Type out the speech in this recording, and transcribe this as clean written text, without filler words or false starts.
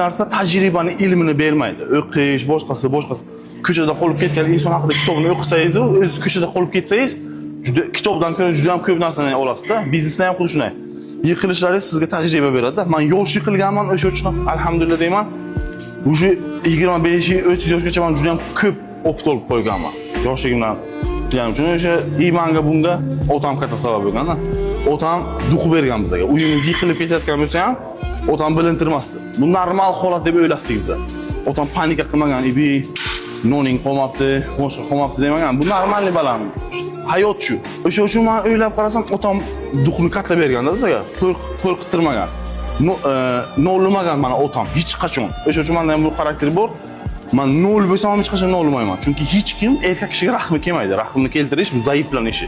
narsa tajribani, ilmini bermaydi. O'qish, boshqasi. Ko'chada qolib ketgan inson haqida kitobni o'qisangiz, o'zingiz ko'chada qolib ketsangiz, juda kitobdan ko'ra juda ham ko'p narsani olasizda. Biznesda ham xuddi shunday. Yiqilishlaringiz sizga tajriba beradi. Men yosh yiqilganman, o'sha uchun alhamdulillah deyman. Уже 25-30 yoshgacha men juda ham ko'p opit olib qo'yganman. Yoshligimdan bilganim uchun o'sha imanga bunga otam katta sabab bo'lgan-da. Otam duq bergan bizga. Uyimiz yiqilib ketayotgan bo'lsa ham otam bilintirmasdi. Bu normal holat deb o'ylasdik biz. Otam panika qilmagan, "Ibi noning qolmabdi, boshqa qolmabdi" demagan. Bu normalniy balam. Hayot shu. O'sha uchun men o'ylab qarasam, otam duqni katta berganda bizga, qo'rqittirmagan. Nolmagan mana otam hech qachon. O'sha uchun menda ham bu xarakter bor. Men nol bo'lsam ham hech qachon nolmayman. Chunki hech kim erkak kishiga rahmi kelmaydi. Rahmni keltirish bu zaiflanish ishi.